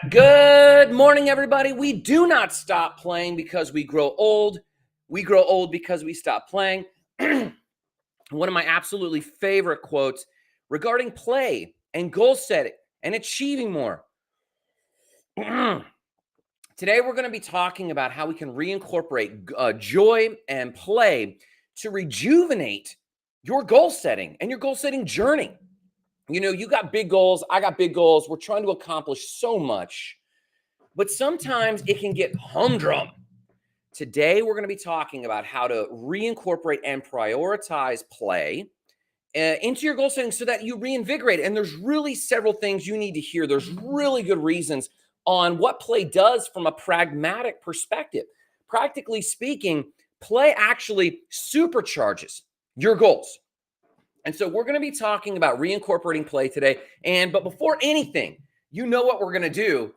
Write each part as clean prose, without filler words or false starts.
Good morning, everybody. We do not stop playing because we grow old. We grow old because we stop playing. One of my absolutely favorite quotes regarding play and goal setting and achieving more. Today, we're going to be talking about how we can reincorporate joy and play to rejuvenate your goal setting and your goal setting journey. You know, you got big goals. I got big goals. We're trying to accomplish so much, but sometimes it can get humdrum. Today, we're going to be talking about how to reincorporate and prioritize play into your goal setting so that you reinvigorate. And there's really several things you need to hear. There's really good reasons on what play does from a pragmatic perspective. Practically speaking, play actually supercharges your goals. And so we're going to be talking about reincorporating play today. But before anything, you know what we're going to do.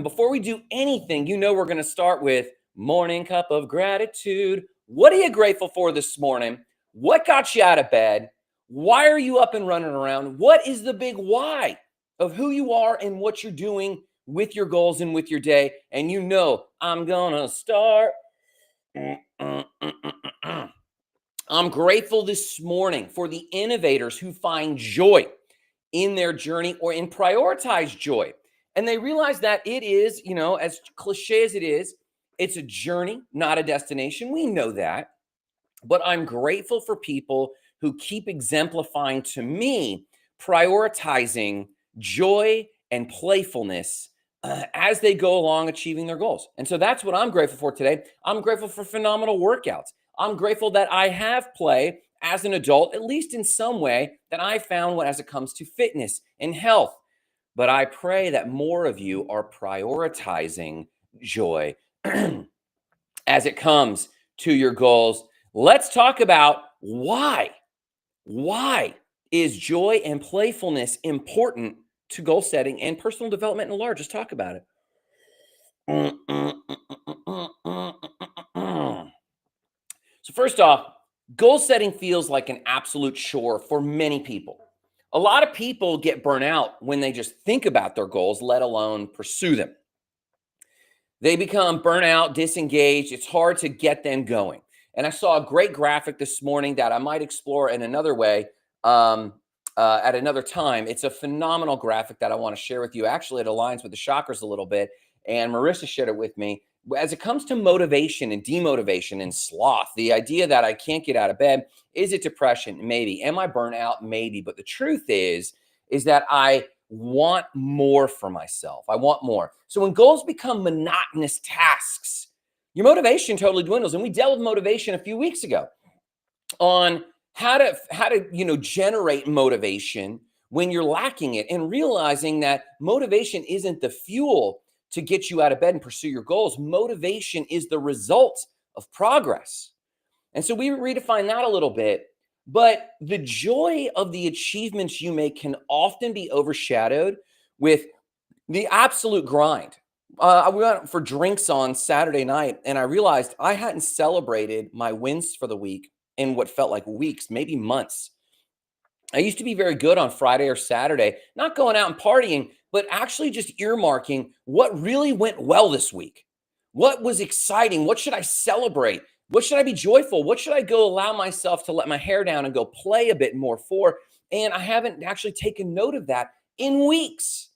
Before we do anything, you know we're going to start with morning cup of gratitude. What are you grateful for this morning? What got you out of bed? Why are you up and running around? What is the big why of who you are and what you're doing with your goals and with your day? And you know, I'm going to start. I'm grateful this morning for the innovators who find joy in their journey or in prioritize joy. And they realize that it is, you know, as cliche as it is, it's a journey, not a destination. We know that. But I'm grateful for people who keep exemplifying to me prioritizing joy and playfulness as they go along achieving their goals. And so that's what I'm grateful for today. I'm grateful for phenomenal workouts. I'm grateful that I have play as an adult, at least in some way, that I found as it comes to fitness and health. But I pray that more of you are prioritizing joy as it comes to your goals. Let's talk about why. Why is joy and playfulness important to goal setting and personal development in large? Let's talk about it. So first off, goal setting feels like an absolute chore for many people. A lot of people get burnt out when they just think about their goals, let alone pursue them. They become burnt out, disengaged. It's hard to get them going. And I saw a great graphic this morning that I might explore in another way at another time. It's a phenomenal graphic that I want to share with you. Actually, it aligns with the chakras a little bit. And Marissa shared it with me. As it comes to motivation and demotivation and sloth, the idea that I can't get out of bed, is it depression? Maybe. Am I burnt out? Maybe. But the truth is that I want more for myself. I want more. So when goals become monotonous tasks, your motivation totally dwindles. And we dealt with motivation a few weeks ago on how to generate motivation when you're lacking it, and realizing that motivation isn't the fuel to get you out of bed and pursue your goals. Motivation is the result of progress. And so we redefine that a little bit. But the joy of the achievements you make can often be overshadowed with the absolute grind. I went for drinks on Saturday night, and I realized I hadn't celebrated my wins for the week in what felt like weeks, maybe months. I used to be very good on Friday or Saturday, not going out and partying, but actually just earmarking what really went well this week. What was exciting? What should I celebrate? What should I be joyful? What should I go allow myself to let my hair down and go play a bit more for? And I haven't actually taken note of that in weeks.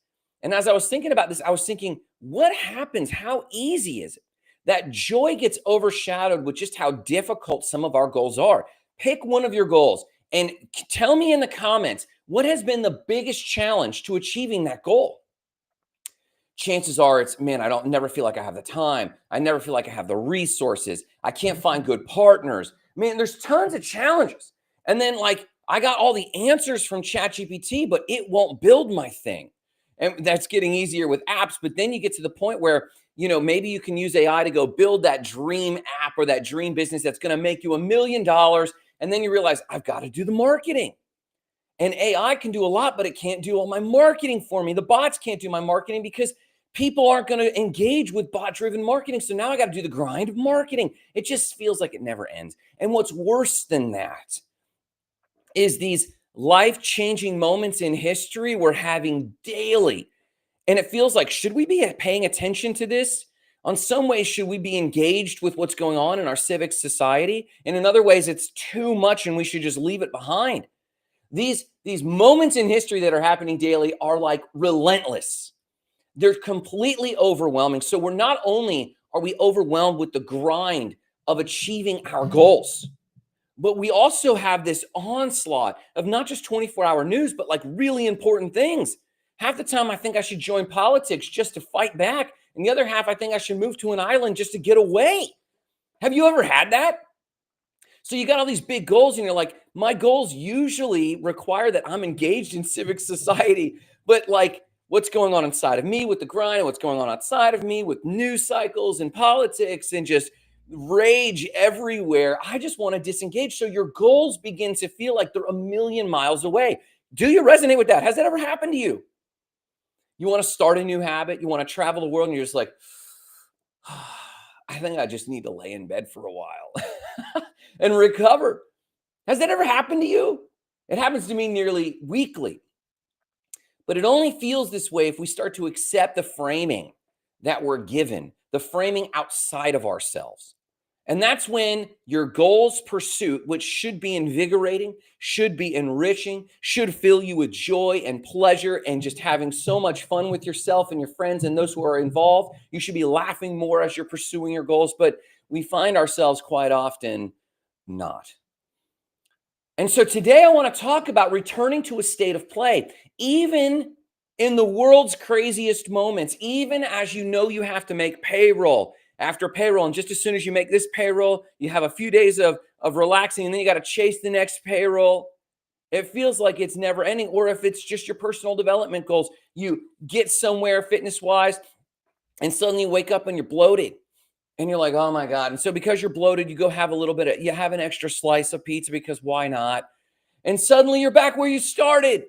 And as I was thinking about this, I was thinking, what happens? How easy is it that joy gets overshadowed with just how difficult some of our goals are? Pick one of your goals and tell me in the comments, what has been the biggest challenge to achieving that goal? Chances are it's, man, I never feel like I have the time. I never feel like I have the resources. I can't find good partners. Man, there's tons of challenges. And then I got all the answers from ChatGPT, but it won't build my thing. And that's getting easier with apps. But then you get to the point where, maybe you can use AI to go build that dream app or that dream business that's going to make you $1 million. And then you realize I've got to do the marketing. And AI can do a lot, but it can't do all my marketing for me. The bots can't do my marketing because people aren't going to engage with bot-driven marketing. So now I got to do the grind of marketing. It just feels like it never ends. And what's worse than that is these life-changing moments in history we're having daily. And it feels like, should we be paying attention to this? On some ways, should we be engaged with what's going on in our civic society? And in other ways, it's too much and we should just leave it behind. These moments in history that are happening daily are like relentless. They're completely overwhelming. So we're not only are we overwhelmed with the grind of achieving our goals, but we also have this onslaught of not just 24-hour news, but like really important things. Half the time I think I should join politics just to fight back. And the other half, I think I should move to an island just to get away. Have you ever had that? So you got all these big goals and you're like, my goals usually require that I'm engaged in civic society, but like what's going on inside of me with the grind and what's going on outside of me with news cycles and politics and just rage everywhere. I just want to disengage. So your goals begin to feel like they're a million miles away. Do you resonate with that? Has that ever happened to you? You want to start a new habit, you want to travel the world, and you're just like, I think I just need to lay in bed for a while and recover. Has that ever happened to you? It happens to me nearly weekly. But it only feels this way if we start to accept the framing that we're given, the framing outside of ourselves. And that's when your goals pursuit, which should be invigorating, should be enriching, should fill you with joy and pleasure and just having so much fun with yourself and your friends and those who are involved. You should be laughing more as you're pursuing your goals, but we find ourselves quite often not. And so today I want to talk about returning to a state of play, even in the world's craziest moments, even as you know you have to make payroll after payroll. And just as soon as you make this payroll, you have a few days of relaxing, and then you got to chase the next payroll. It feels like it's never ending. Or if it's just your personal development goals, you get somewhere fitness-wise, and suddenly you wake up and you're bloated. And you're like, oh my God. And so because you're bloated, you go have you have an extra slice of pizza because why not? And suddenly you're back where you started.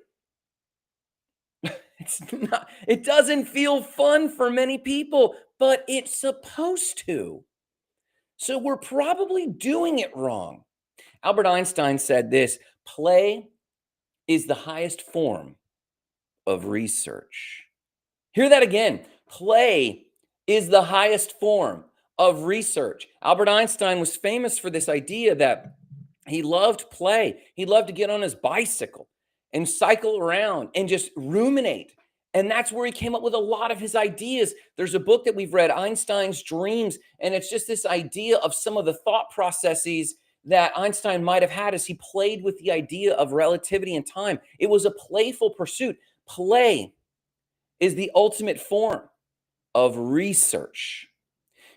It doesn't feel fun for many people, but it's supposed to. So we're probably doing it wrong. Albert Einstein said this: play is the highest form of research. Hear that again. Play is the highest form of research. Albert Einstein was famous for this idea that he loved play. He loved to get on his bicycle and cycle around and just ruminate. And that's where he came up with a lot of his ideas. There's a book that we've read, Einstein's Dreams, and it's just this idea of some of the thought processes that Einstein might have had as he played with the idea of relativity and time. It was a playful pursuit. Play is the ultimate form of research.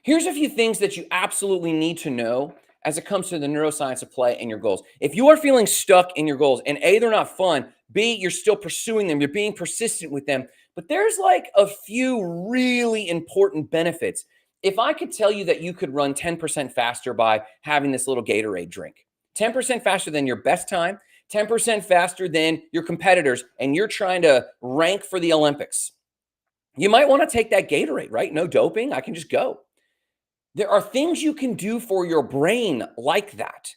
Here's a few things that you absolutely need to know as it comes to the neuroscience of play and your goals. If you are feeling stuck in your goals, and A, they're not fun, B, you're still pursuing them, you're being persistent with them, but there's like a few really important benefits. If I could tell you that you could run 10% faster by having this little Gatorade drink, 10% faster than your best time, 10% faster than your competitors, and you're trying to rank for the Olympics, you might want to take that Gatorade, right? No doping, I can just go. There are things you can do for your brain like that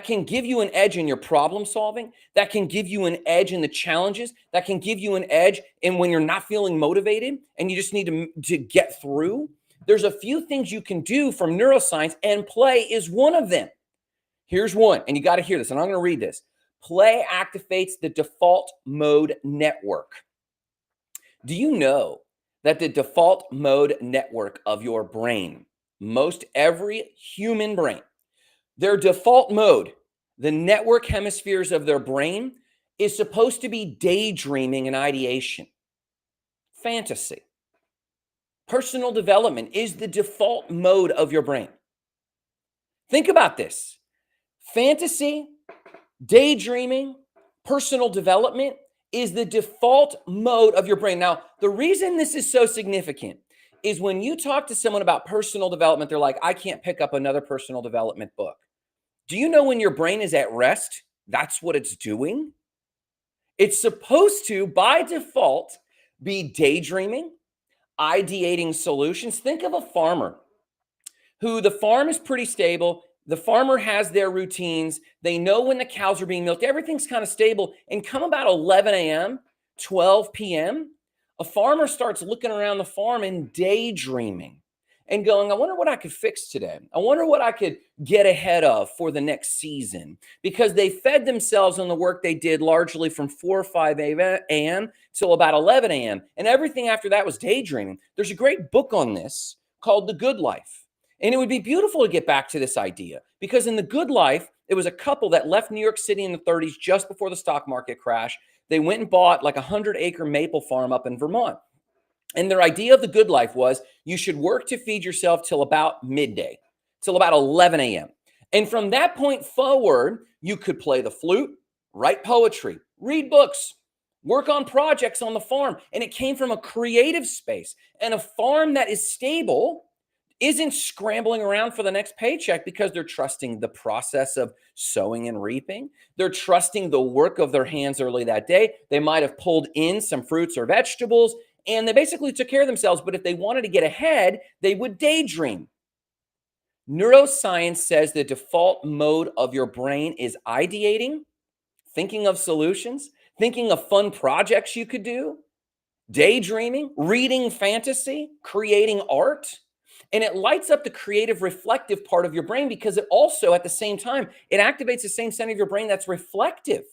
can give you an edge in your problem solving, that can give you an edge in the challenges, that can give you an edge in when you're not feeling motivated and you just need to get through. There's a few things you can do from neuroscience, and play is one of them. Here's one, and you got to hear this, and I'm going to read this. Play activates the default mode network. Do you know that the default mode network of your brain, most every human brain, their default mode, the network hemispheres of their brain, is supposed to be daydreaming and ideation, fantasy. Personal development is the default mode of your brain. Think about this. Fantasy, daydreaming, personal development is the default mode of your brain. Now, the reason this is so significant is when you talk to someone about personal development, they're like, I can't pick up another personal development book. Do you know when your brain is at rest, that's what it's doing? It's supposed to, by default, be daydreaming, ideating solutions. Think of a farmer who the farm is pretty stable. The farmer has their routines. They know when the cows are being milked. Everything's kind of stable. And come about 11 a.m., 12 p.m., a farmer starts looking around the farm and daydreaming and going, I wonder what I could fix today. I wonder what I could get ahead of for the next season, because they fed themselves on the work they did largely from 4 or 5 a.m. till about 11 a.m. And everything after that was daydreaming. There's a great book on this called The Good Life. And it would be beautiful to get back to this idea, because in The Good Life, it was a couple that left New York City in the 30s just before the stock market crash. They went and bought like a 100-acre maple farm up in Vermont. And their idea of the good life was you should work to feed yourself till about midday, till about 11 a.m. And from that point forward, you could play the flute, write poetry, read books, work on projects on the farm. And it came from a creative space. And a farm that is stable isn't scrambling around for the next paycheck, because they're trusting the process of sowing and reaping. They're trusting the work of their hands early that day. They might have pulled in some fruits or vegetables, and they basically took care of themselves. But if they wanted to get ahead, they would daydream. Neuroscience says the default mode of your brain is ideating, thinking of solutions, thinking of fun projects you could do, daydreaming, reading fantasy, creating art. And it lights up the creative, reflective part of your brain, because it also, at the same time, it activates the same center of your brain that's reflective.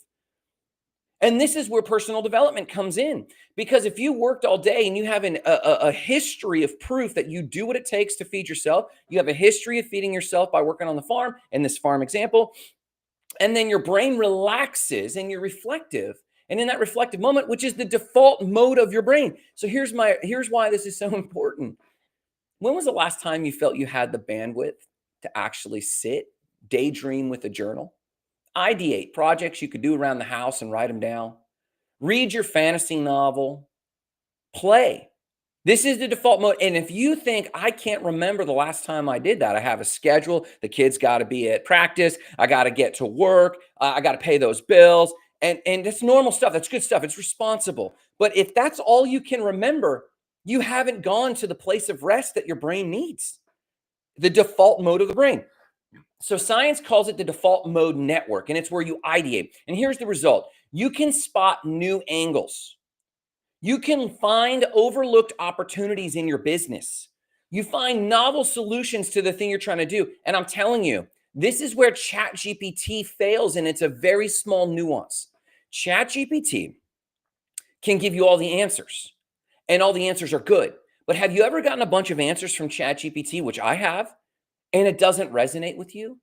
And this is where personal development comes in, because if you worked all day and you have a history of proof that you do what it takes to feed yourself, you have a history of feeding yourself by working on the farm, in this farm example, and then your brain relaxes and you're reflective. And in that reflective moment, which is the default mode of your brain. So here's why this is so important. When was the last time you felt you had the bandwidth to actually sit, daydream with a journal, ideate projects you could do around the house and write them down, read your fantasy novel, play? This is the default mode. And if you think, I can't remember the last time I did that, I have a schedule, the kids got to be at practice, I got to get to work, I got to pay those bills, and that's normal stuff. That's good stuff. It's responsible. But if that's all you can remember, you haven't gone to the place of rest that your brain needs, the default mode of the brain. So science calls it the default mode network, and it's where you ideate. And here's the result. You can spot new angles. You can find overlooked opportunities in your business. You find novel solutions to the thing you're trying to do. And I'm telling you, this is where ChatGPT fails, and it's a very small nuance. ChatGPT can give you all the answers, and all the answers are good. But have you ever gotten a bunch of answers from ChatGPT, which I have, and it doesn't resonate with you?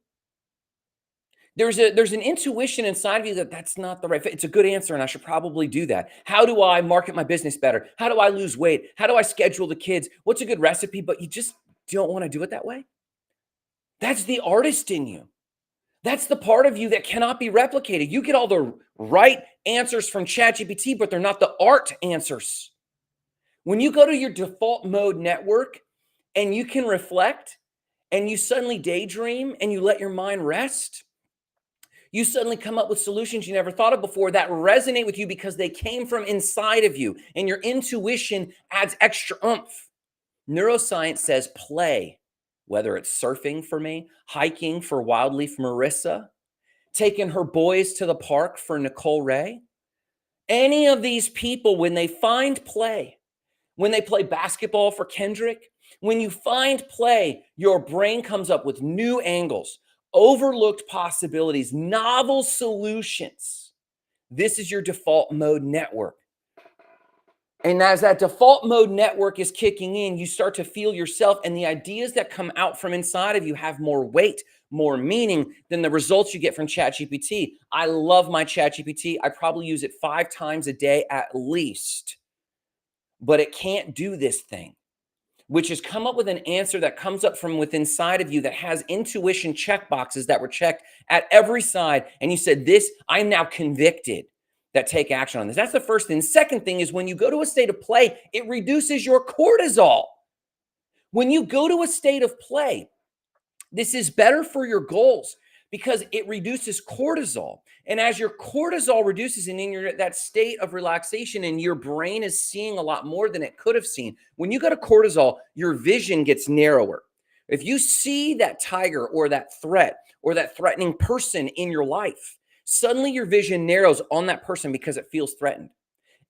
There's an intuition inside of you that that's not the right fit. It's a good answer, and I should probably do that. How do I market my business better? How do I lose weight? How do I schedule the kids? What's a good recipe? But you just don't want to do it that way. That's the artist in you. That's the part of you that cannot be replicated. You get all the right answers from ChatGPT, but they're not the art answers. When you go to your default mode network and you can reflect and you suddenly daydream and you let your mind rest, you suddenly come up with solutions you never thought of before that resonate with you because they came from inside of you, and your intuition adds extra oomph. Neuroscience says play, whether it's surfing for me, hiking for Wildleaf Marissa, taking her boys to the park for Nicole Ray. Any of these people, when they find play, when they play basketball for Kendrick, when you find play, your brain comes up with new angles, overlooked possibilities, novel solutions. This is your default mode network. And as that default mode network is kicking in, you start to feel yourself, and the ideas that come out from inside of you have more weight, more meaning than the results you get from ChatGPT. I love my ChatGPT. I probably use it 5 times a day at least, but it can't do this thing, which is come up with an answer that comes up from within inside of you that has intuition check boxes that were checked at every side. And you said, this, I'm now convicted, that take action on this. That's the first thing. The second thing is when you go to a state of play, it reduces your cortisol. When you go to a state of play, this is better for your goals because it reduces cortisol. And as your cortisol reduces and in that state of relaxation, and your brain is seeing a lot more than it could have seen. When you go to cortisol, your vision gets narrower. If you see that tiger or that threat or that threatening person in your life, suddenly your vision narrows on that person because it feels threatened.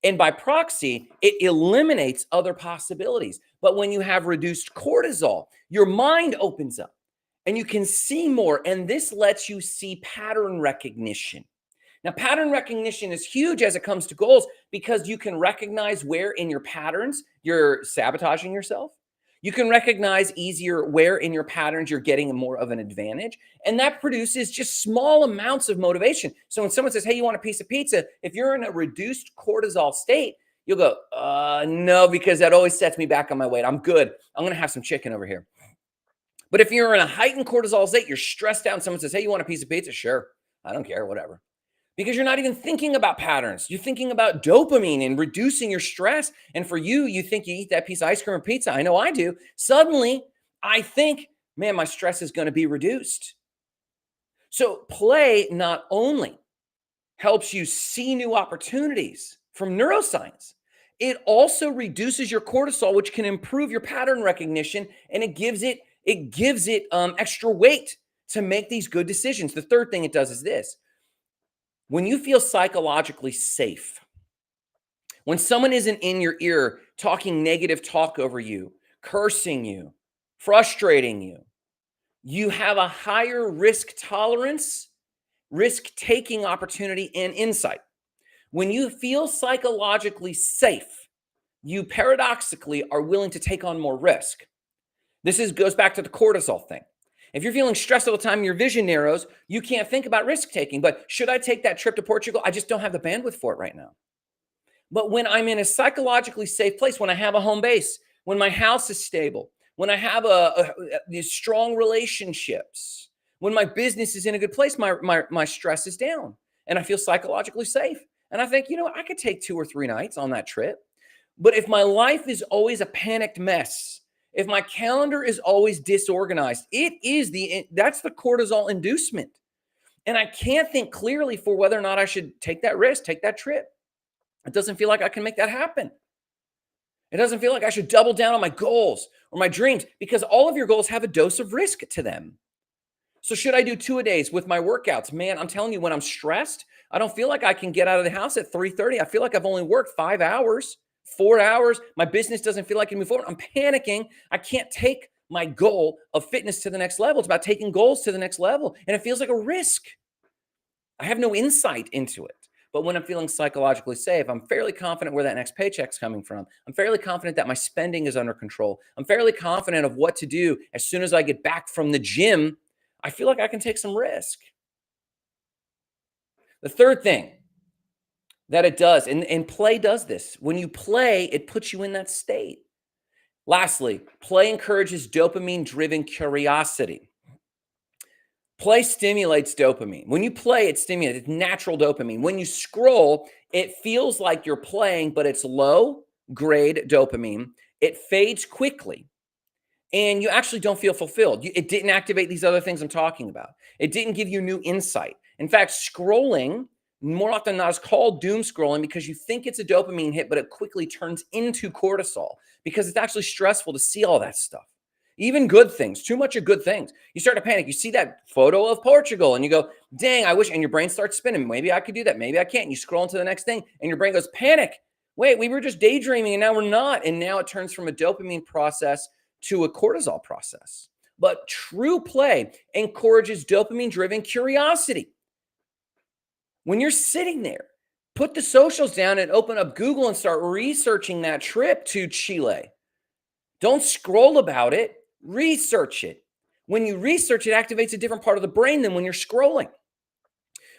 And by proxy, it eliminates other possibilities. But when you have reduced cortisol, your mind opens up and you can see more. And this lets you see pattern recognition. Now, pattern recognition is huge as it comes to goals because you can recognize where in your patterns you're sabotaging yourself. You can recognize easier where in your patterns you're getting more of an advantage. And that produces just small amounts of motivation. So when someone says, hey, you want a piece of pizza? If you're in a reduced cortisol state, you'll go, no, because that always sets me back on my weight. I'm good. I'm going to have some chicken over here. But if you're in a heightened cortisol state, you're stressed out, and someone says, hey, you want a piece of pizza? Sure. I don't care, whatever. Because you're not even thinking about patterns. You're thinking about dopamine and reducing your stress. And for you, you think you eat that piece of ice cream or pizza. I know I do. Suddenly, I think, man, my stress is going to be reduced. So play not only helps you see new opportunities from neuroscience, it also reduces your cortisol, which can improve your pattern recognition, and it gives it extra weight to make these good decisions. The third thing it does is this. When you feel psychologically safe, when someone isn't in your ear talking negative talk over you, cursing you, frustrating you, you have a higher risk tolerance, risk-taking opportunity, and insight. When you feel psychologically safe, you paradoxically are willing to take on more risk. This goes back to the cortisol thing. If you're feeling stressed all the time, your vision narrows, you can't think about risk taking. But should I take that trip to Portugal? I just don't have the bandwidth for it right now. But when I'm in a psychologically safe place, when I have a home base, when my house is stable, when I have these strong relationships, when my business is in a good place, my stress is down and I feel psychologically safe. And I think, I could take 2 or 3 nights on that trip. But if my life is always a panicked mess, if my calendar is always disorganized, that's the cortisol inducement. And I can't think clearly for whether or not I should take that risk, take that trip. It doesn't feel like I can make that happen. It doesn't feel like I should double down on my goals or my dreams, because all of your goals have a dose of risk to them. So should I do 2-a-days with my workouts? Man, I'm telling you, when I'm stressed, I don't feel like I can get out of the house at 3:30. I feel like I've only worked 5 hours. 4 hours, my business doesn't feel like it can move forward. I'm panicking. I can't take my goal of fitness to the next level. It's about taking goals to the next level. And it feels like a risk. I have no insight into it. But when I'm feeling psychologically safe, I'm fairly confident where that next paycheck's coming from. I'm fairly confident that my spending is under control. I'm fairly confident of what to do as soon as I get back from the gym. I feel like I can take some risk. The third thing that it does, and play does this. When you play, it puts you in that state. Lastly, play encourages dopamine-driven curiosity. Play stimulates dopamine. When you play, it stimulates. It's natural dopamine. When you scroll, it feels like you're playing, but it's low-grade dopamine. It fades quickly, and you actually don't feel fulfilled. It didn't activate these other things I'm talking about. It didn't give you new insight. In fact, scrolling more often than not is called doom scrolling because you think it's a dopamine hit, but it quickly turns into cortisol because it's actually stressful to see all that stuff. Even good things, too much of good things. You start to panic. You see that photo of Portugal and you go, dang, I wish, and your brain starts spinning. Maybe I could do that. Maybe I can't. And you scroll into the next thing and your brain goes, panic. Wait, we were just daydreaming and now we're not. And now it turns from a dopamine process to a cortisol process. But true play encourages dopamine-driven curiosity. When you're sitting there, put the socials down and open up Google and start researching that trip to Chile. Don't scroll about it, research it. When you research, it activates a different part of the brain than when you're scrolling.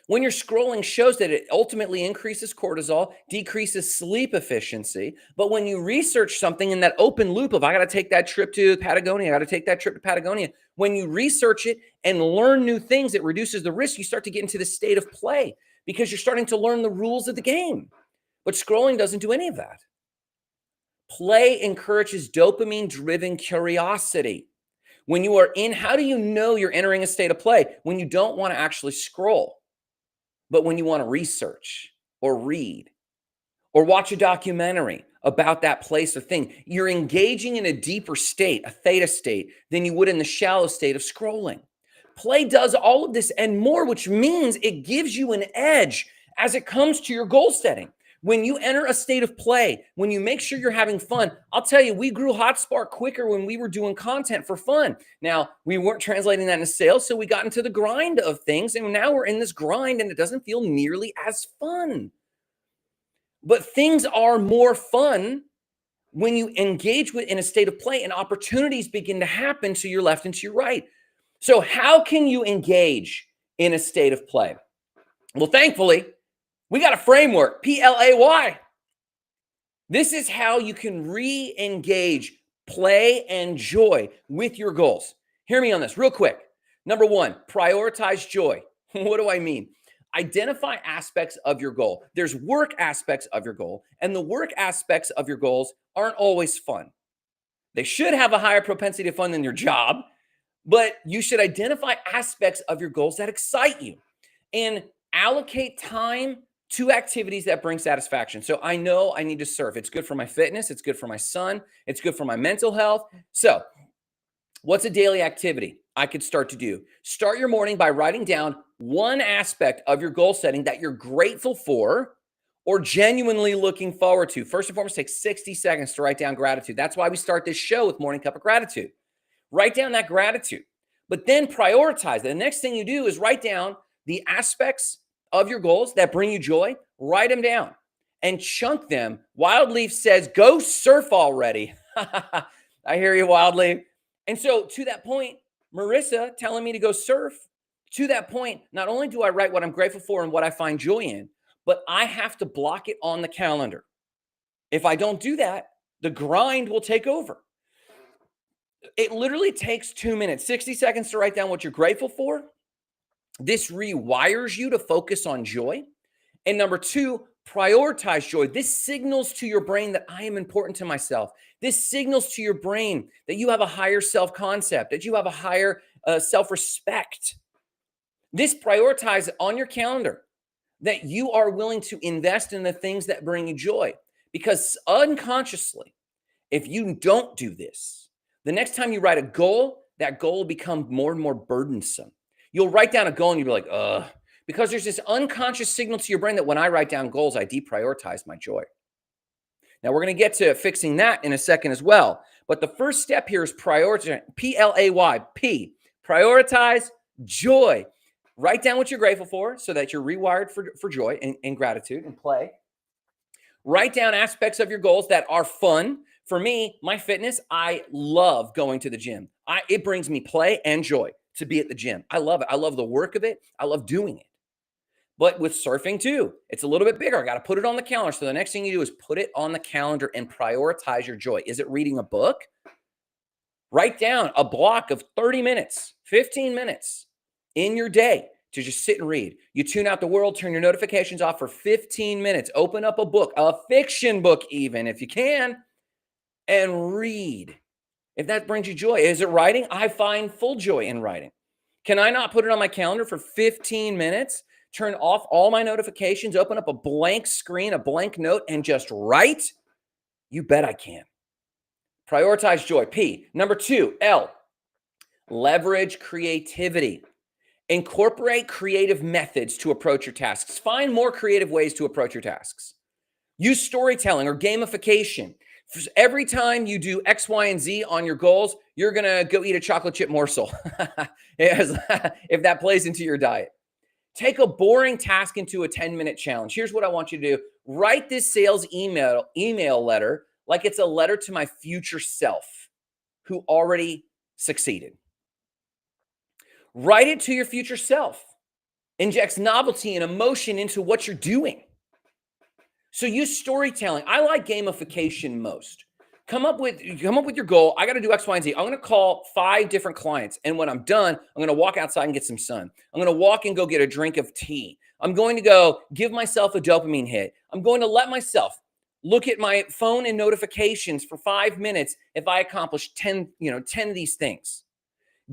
When you're scrolling shows that it ultimately increases cortisol, decreases sleep efficiency. But when you research something in that open loop of, I got to take that trip to Patagonia, I got to take that trip to Patagonia. When you research it and learn new things, it reduces the risk. You start to get into the state of play because you're starting to learn the rules of the game. But scrolling doesn't do any of that. Play encourages dopamine-driven curiosity. When you are in, how do you know you're entering a state of play? When you don't want to actually scroll, but when you want to research or read or watch a documentary about that place or thing. You're engaging in a deeper state, a theta state, than you would in the shallow state of scrolling. Play does all of this and more, which means it gives you an edge as it comes to your goal setting. When you enter a state of play, when you make sure you're having fun, I'll tell you, we grew HotSpark quicker when we were doing content for fun. Now, we weren't translating that into sales, so we got into the grind of things, and now we're in this grind, and it doesn't feel nearly as fun. But things are more fun when you engage with in a state of play, and opportunities begin to happen to your left and to your right. So how can you engage in a state of play? Well, thankfully, we got a framework, PLAY. This is how you can re-engage play and joy with your goals. Hear me on this real quick. Number one, prioritize joy. What do I mean? Identify aspects of your goal. There's work aspects of your goal, and the work aspects of your goals aren't always fun. They should have a higher propensity of fun than your job, but you should identify aspects of your goals that excite you and allocate time to activities that bring satisfaction. So I know I need to surf. It's good for my fitness. It's good for my son. It's good for my mental health. So what's a daily activity I could start to do? Start your morning by writing down one aspect of your goal setting that you're grateful for or genuinely looking forward to. First and foremost, take 60 seconds to write down gratitude. That's why we start this show with Morning Cup of Gratitude. Write down that gratitude, but then prioritize it. The next thing you do is write down the aspects of your goals that bring you joy. Write them down and chunk them. Wildleaf says, go surf already. I hear you, Wildleaf. And so to that point, Marissa telling me to go surf, to that point, not only do I write what I'm grateful for and what I find joy in, but I have to block it on the calendar. If I don't do that, the grind will take over. It literally takes 2 minutes, 60 seconds to write down what you're grateful for. This rewires you to focus on joy. And number two, prioritize joy. This signals to your brain that I am important to myself. This signals to your brain that you have a higher self-concept, that you have a higher self-respect. This prioritizes on your calendar that you are willing to invest in the things that bring you joy. Because unconsciously, if you don't do this, the next time you write a goal, that goal will become more and more burdensome. You'll write down a goal and you'll be like, ugh, because there's this unconscious signal to your brain that when I write down goals, I deprioritize my joy. Now, we're going to get to fixing that in a second as well. But the first step here is prioritize, PLAY, P, prioritize joy. Write down what you're grateful for so that you're rewired for joy and gratitude and play. Write down aspects of your goals that are fun. For me, my fitness, I love going to the gym. It brings me play and joy to be at the gym. I love it. I love the work of it. I love doing it. But with surfing too, it's a little bit bigger. I got to put it on the calendar. So the next thing you do is put it on the calendar and prioritize your joy. Is it reading a book? Write down a block of 30 minutes, 15 minutes in your day to just sit and read. You tune out the world, turn your notifications off for 15 minutes. Open up a book, a fiction book even if you can, and read. If that brings you joy. Is it writing? I find full joy in writing. Can I not put it on my calendar for 15 minutes, turn off all my notifications, open up a blank screen, a blank note, and just write? You bet I can. Prioritize joy. P. Number two, L. Leverage creativity. Incorporate creative methods to approach your tasks. Find more creative ways to approach your tasks. Use storytelling or gamification. Every time you do X, Y, and Z on your goals, you're going to go eat a chocolate chip morsel if that plays into your diet. Take a boring task into a 10-minute challenge. Here's what I want you to do. Write this sales email letter like it's a letter to my future self who already succeeded. Write it to your future self. Injects novelty and emotion into what you're doing. So use storytelling. I like gamification most. Come up with your goal. I got to do X, Y, and Z. I'm going to call 5 different clients. And when I'm done, I'm going to walk outside and get some sun. I'm going to walk and go get a drink of tea. I'm going to go give myself a dopamine hit. I'm going to let myself look at my phone and notifications for 5 minutes if I accomplish 10 of these things.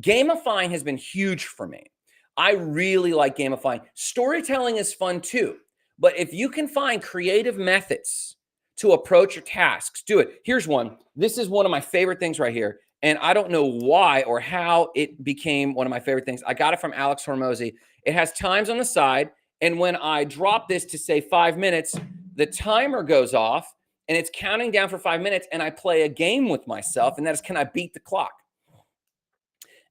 Gamifying has been huge for me. I really like gamifying. Storytelling is fun too. But if you can find creative methods to approach your tasks. Do it. Here's one. This is one of my favorite things right here. And I don't know why or how it became one of my favorite things. I got it from Alex Hormozy. It has times on the side. And when I drop this to say 5 minutes, the timer goes off and it's counting down for 5 minutes. And I play a game with myself. And that is, can I beat the clock?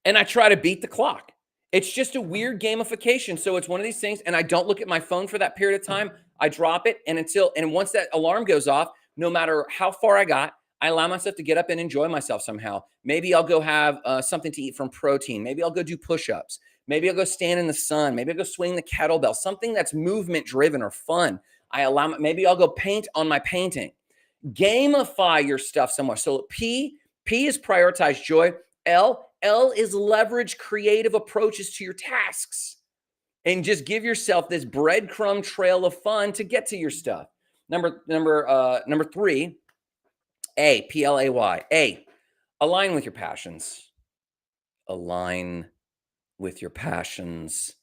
And I try to beat the clock. It's just a weird gamification. So it's one of these things. And I don't look at my phone for that period of time. I drop it. And once that alarm goes off, no matter how far I got, I allow myself to get up and enjoy myself somehow. Maybe I'll go have something to eat from protein. Maybe I'll go do push-ups. Maybe I'll go stand in the sun. Maybe I'll go swing the kettlebell, something that's movement driven or fun. Maybe I'll go paint on my painting. Gamify your stuff somewhere. So P is prioritize joy. L is leverage creative approaches to your tasks and just give yourself this breadcrumb trail of fun to get to your stuff. Number 3, A, P-L-A-Y. A, align with your passions. Align with your passions.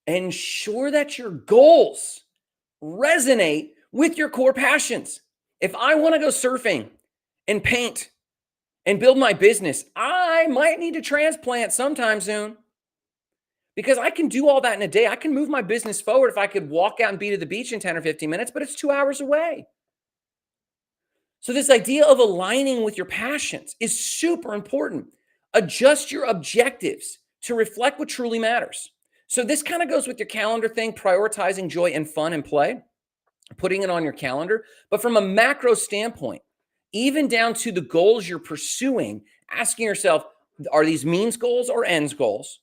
Ensure that your goals resonate with your core passions. If I want to go surfing and paint and build my business, I might need to transplant sometime soon because I can do all that in a day. I can move my business forward if I could walk out and be to the beach in 10 or 15 minutes, but it's 2 hours away. So this idea of aligning with your passions is super important. Adjust your objectives to reflect what truly matters. So this kind of goes with your calendar thing, prioritizing joy and fun and play, putting it on your calendar. But from a macro standpoint, even down to the goals you're pursuing, asking yourself, are these means goals or ends goals?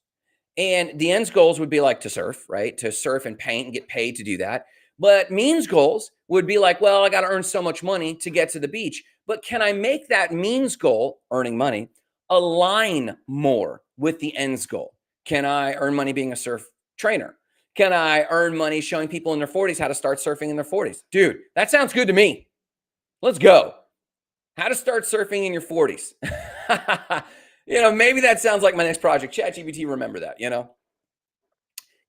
And the ends goals would be like to surf, right? To surf and paint and get paid to do that. But means goals would be like, well, I got to earn so much money to get to the beach. But can I make that means goal, earning money, align more with the ends goal? Can I earn money being a surf trainer? Can I earn money showing people in their 40s how to start surfing in their 40s? Dude, that sounds good to me. Let's go. How to start surfing in your 40s. Maybe that sounds like my next project. ChatGPT, remember that,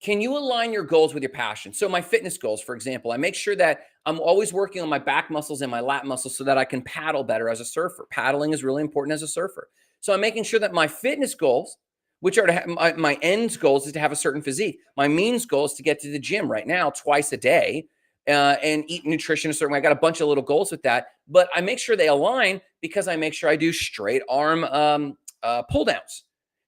Can you align your goals with your passion? So my fitness goals, for example, I make sure that I'm always working on my back muscles and my lat muscles so that I can paddle better as a surfer. Paddling is really important as a surfer. So I'm making sure that my fitness goals, which are to have my ends goals, is to have a certain physique. My means goal is to get to the gym right now twice a day and eat nutrition a certain way. I got a bunch of little goals with that, but I make sure they align because I make sure I do straight arm pull downs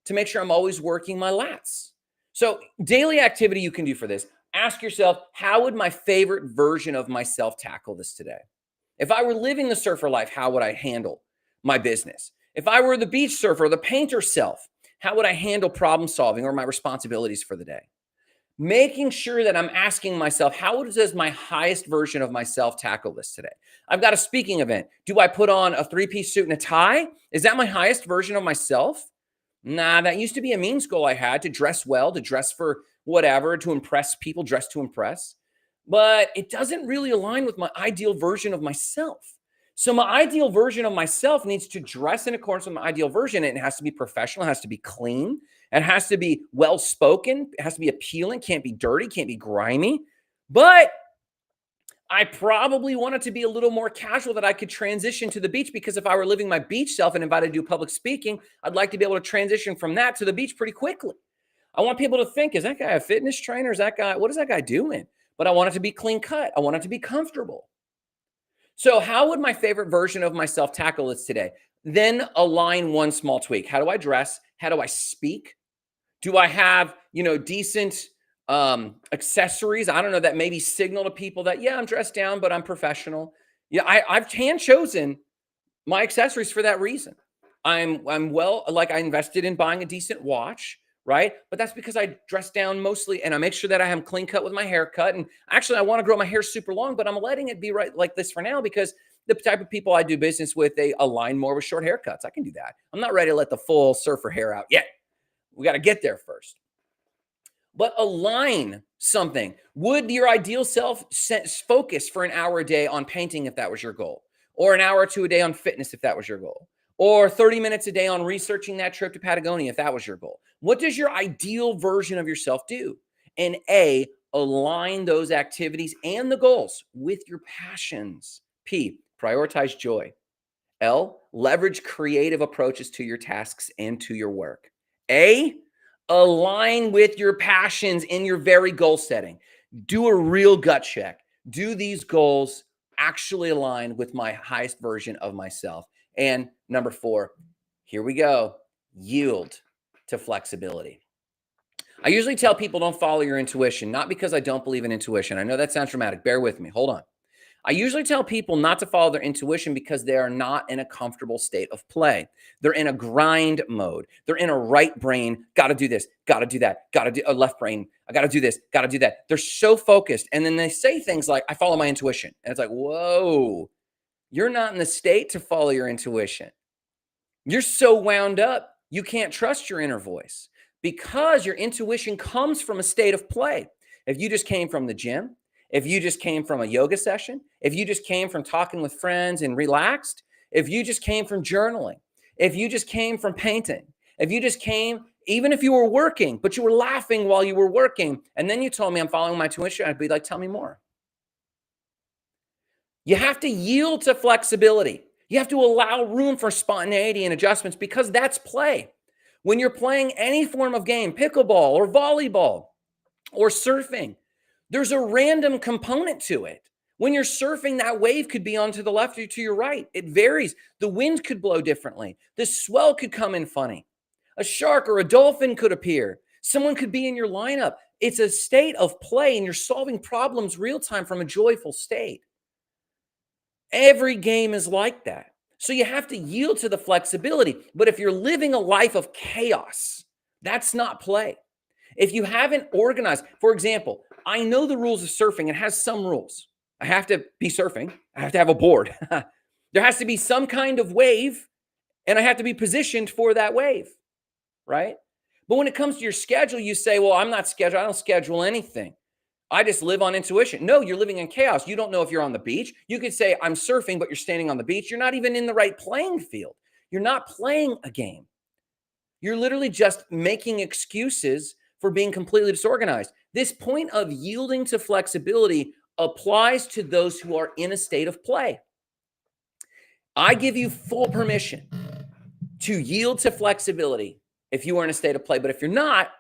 to make sure I'm always working my lats. So daily activity you can do for this. Ask yourself, how would my favorite version of myself tackle this today? If I were living the surfer life, how would I handle my business? If I were the beach surfer or the painter self, how would I handle problem solving or my responsibilities for the day? Making sure that I'm asking myself, how does my highest version of myself tackle this today? I've got a speaking event. Do I put on a 3-piece suit and a tie? Is that my highest version of myself? Nah, that used to be a means goal I had, to dress well, to dress for whatever, to impress people, dress to impress. But it doesn't really align with my ideal version of myself. So my ideal version of myself needs to dress in accordance with my ideal version. And it has to be professional. It has to be clean. It has to be well-spoken. It has to be appealing. Can't be dirty. Can't be grimy. But I probably want it to be a little more casual, that I could transition to the beach, because if I were living my beach self and invited to do public speaking, I'd like to be able to transition from that to the beach pretty quickly. I want people to think, is that guy a fitness trainer? What is that guy doing? But I want it to be clean cut. I want it to be comfortable. So how would my favorite version of myself tackle this today? Then align one small tweak. How do I dress? How do I speak? Do I have, decent accessories? I don't know, that maybe signal to people that, yeah, I'm dressed down, but I'm professional. Yeah, I've hand chosen my accessories for that reason. I'm I invested in buying a decent watch, right? But that's because I dress down mostly, and I make sure that I am clean cut with my haircut. And actually, I want to grow my hair super long, but I'm letting it be right like this for now, because the type of people I do business with, they align more with short haircuts. I can do that. I'm not ready to let the full surfer hair out yet. We got to get there first. But align something. Would your ideal self focus for an hour a day on painting if that was your goal? Or an hour or two a day on fitness if that was your goal? Or 30 minutes a day on researching that trip to Patagonia if that was your goal? What does your ideal version of yourself do? And align those activities and the goals with your passions. P, prioritize joy. L, leverage creative approaches to your tasks and to your work. A, align with your passions in your very goal setting. Do a real gut check. Do these goals actually align with my highest version of myself? And number 4, here we go, yield to flexibility. I usually tell people don't follow your intuition, not because I don't believe in intuition. I know that sounds dramatic. Bear with me. Hold on. I usually tell people not to follow their intuition because they are not in a comfortable state of play. They're in a grind mode. They're in a right brain, got to do this, got to do that, got to do a left brain, I got to do this, got to do that. They're so focused. And then they say things like, I follow my intuition. And it's like, whoa, you're not in the state to follow your intuition. You're so wound up, you can't trust your inner voice because your intuition comes from a state of play. If you just came from the gym, if you just came from a yoga session, if you just came from talking with friends and relaxed, if you just came from journaling, if you just came from painting, if you just came, even if you were working, but you were laughing while you were working, and then you told me I'm following my intuition, I'd be like, tell me more. You have to yield to flexibility. You have to allow room for spontaneity and adjustments because that's play. When you're playing any form of game, pickleball or volleyball or surfing, there's a random component to it. When you're surfing, that wave could be on to the left or to your right. It varies. The wind could blow differently. The swell could come in funny. A shark or a dolphin could appear. Someone could be in your lineup. It's a state of play, and you're solving problems real time from a joyful state. Every game is like that. So you have to yield to the flexibility. But if you're living a life of chaos, that's not play. If you haven't organized, for example, I know the rules of surfing. It has some rules. I have to be surfing. I have to have a board. There has to be some kind of wave, and I have to be positioned for that wave, right? But when it comes to your schedule, you say, well, I'm not scheduled. I don't schedule anything. I just live on intuition. No, you're living in chaos. You don't know if you're on the beach. You could say, I'm surfing, but you're standing on the beach. You're not even in the right playing field. You're not playing a game. You're literally just making excuses for being completely disorganized. This point of yielding to flexibility applies to those who are in a state of play. I give you full permission to yield to flexibility if you are in a state of play. But if you're not,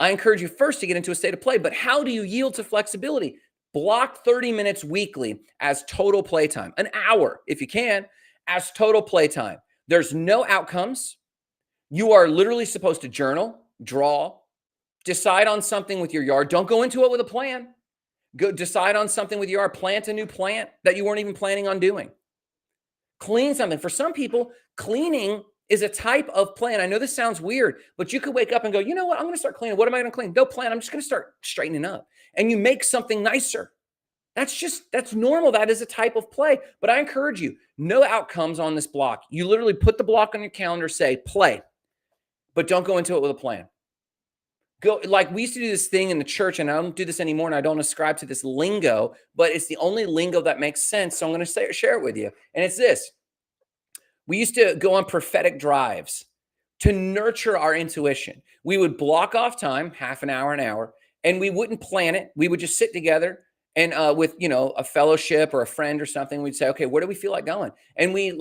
I encourage you first to get into a state of play. But how do you yield to flexibility? Block 30 minutes weekly as total playtime, an hour, if you can, as total playtime. There's no outcomes. You are literally supposed to journal, draw, decide on something with your yard. Don't go into it with a plan. Go decide on something with your yard. Plant a new plant that you weren't even planning on doing. Clean something. For some people, cleaning is a type of plan. I know this sounds weird, but you could wake up and go, you know what? I'm going to start cleaning. What am I going to clean? No plan. I'm just going to start straightening up. And you make something nicer. That's normal. That is a type of play. But I encourage you, no outcomes on this block. You literally put the block on your calendar, say play, but don't go into it with a plan. Go, like we used to do this thing in the church, and I don't do this anymore, and I don't ascribe to this lingo, but it's the only lingo that makes sense. So I'm going to share it with you. And it's this. We used to go on prophetic drives to nurture our intuition. We would block off time, half an hour, and we wouldn't plan it. We would just sit together and with, a fellowship or a friend or something. We'd say, okay, where do we feel like going? And we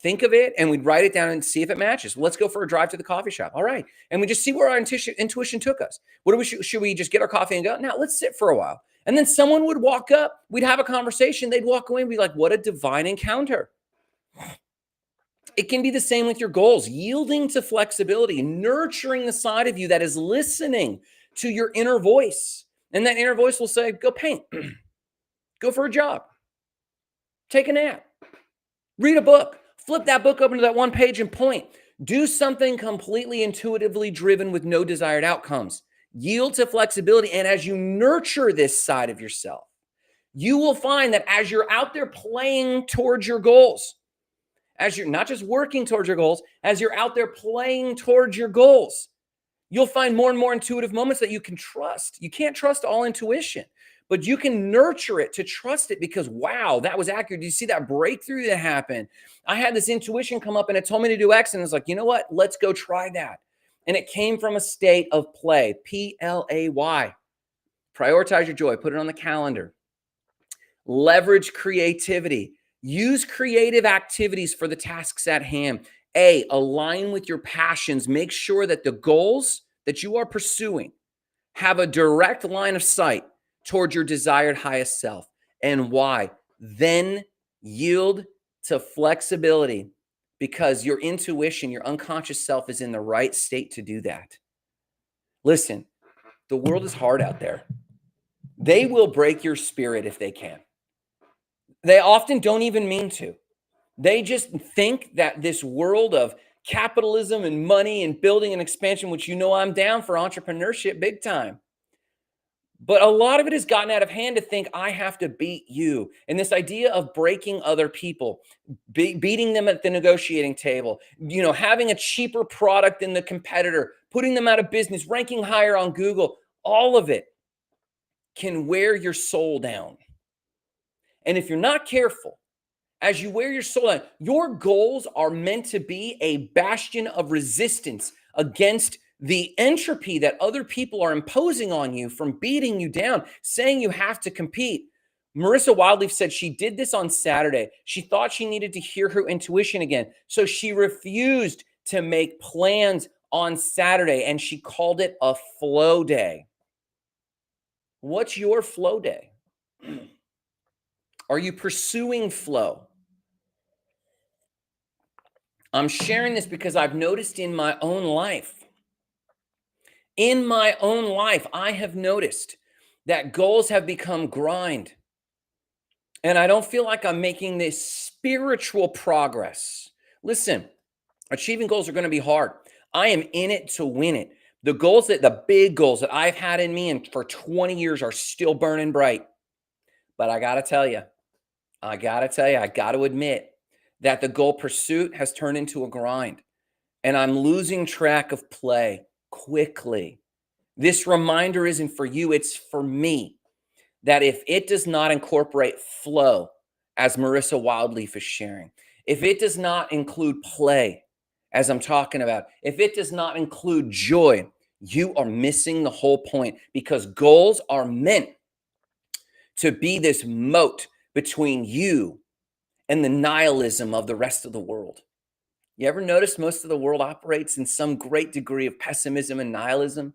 think of it and we'd write it down and see if it matches. Let's go for a drive to the coffee shop. All right. And we just see where our intuition took us. Should we just get our coffee and go? Now let's sit for a while. And then someone would walk up, we'd have a conversation. They'd walk away and be like, what a divine encounter. It can be the same with your goals, yielding to flexibility, nurturing the side of you that is listening to your inner voice. And that inner voice will say, go paint, go for a jog, take a nap, read a book, flip that book open to that one page and point. Do something completely intuitively driven with no desired outcomes. Yield to flexibility. And as you nurture this side of yourself, you will find that as you're out there playing towards your goals, as you're not just working towards your goals, as you're out there playing towards your goals, you'll find more and more intuitive moments that you can trust. You can't trust all intuition, but you can nurture it to trust it because, wow, that was accurate. Did you see that breakthrough that happened? I had this intuition come up and it told me to do X, and it's like, you know what? Let's go try that. And it came from a state of play, P-L-A-Y. Prioritize your joy. Put it on the calendar. Leverage creativity. Use creative activities for the tasks at hand. A, align with your passions. Make sure that the goals that you are pursuing have a direct line of sight toward your desired highest self. And why? Then yield to flexibility because your intuition, your unconscious self is in the right state to do that. Listen, the world is hard out there. They will break your spirit if they can. They often don't even mean to. They just think that this world of capitalism and money and building and expansion, which I'm down for entrepreneurship big time. But a lot of it has gotten out of hand to think I have to beat you. And this idea of breaking other people, beating them at the negotiating table, having a cheaper product than the competitor, putting them out of business, ranking higher on Google, all of it can wear your soul down. And if you're not careful, as you wear your soul down, your goals are meant to be a bastion of resistance against the entropy that other people are imposing on you from beating you down, saying you have to compete. Marissa Wildleaf said she did this on Saturday. She thought she needed to hear her intuition again. So she refused to make plans on Saturday and she called it a flow day. What's your flow day? Are you pursuing flow? I'm sharing this because I've noticed in my own life, I have noticed that goals have become grind. And I don't feel like I'm making this spiritual progress. Listen, achieving goals are going to be hard. I am in it to win it. The big goals that I've had in me and for 20 years are still burning bright. But I got to admit that the goal pursuit has turned into a grind. And I'm losing track of play quickly. This reminder isn't for you, it's for me. That if it does not incorporate flow, as Marissa Wildleaf is sharing, if it does not include play, as I'm talking about, if it does not include joy, you are missing the whole point because goals are meant to be this moat between you and the nihilism of the rest of the world. You ever notice most of the world operates in some great degree of pessimism and nihilism?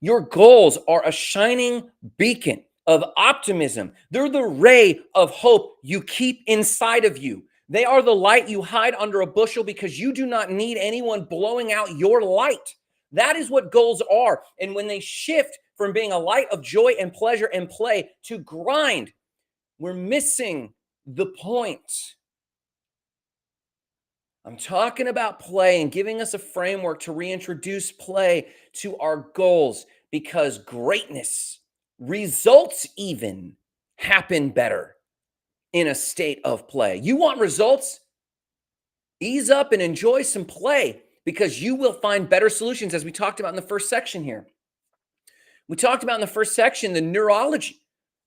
Your goals are a shining beacon of optimism. They're the ray of hope you keep inside of you. They are the light you hide under a bushel because you do not need anyone blowing out your light. That is what goals are. And when they shift from being a light of joy and pleasure and play to grind, we're missing the point. I'm talking about play and giving us a framework to reintroduce play to our goals because greatness, results even, happen better in a state of play. You want results? Ease up and enjoy some play because you will find better solutions, as we talked about in the first section here. We talked about in the first section, the neurology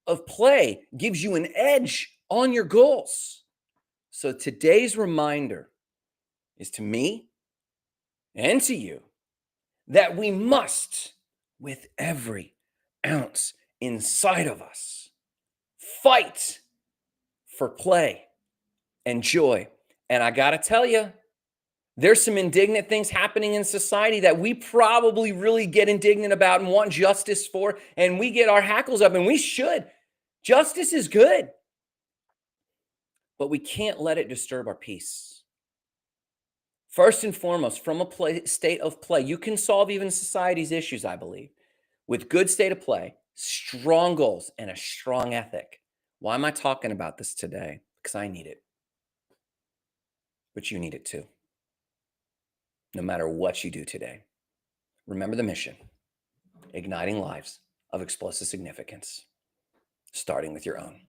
of play gives you an edge on your goals. So today's reminder is to me and to you that we must, with every ounce inside of us, fight for play and joy. And I got to tell you, there's some indignant things happening in society that we probably really get indignant about and want justice for. And we get our hackles up, and we should. Justice is good, but we can't let it disturb our peace. First and foremost, from a state of play, you can solve even society's issues, I believe, with good state of play, strong goals, and a strong ethic. Why am I talking about this today? Because I need it. But you need it too. No matter what you do today, remember the mission: igniting lives of explosive significance, starting with your own.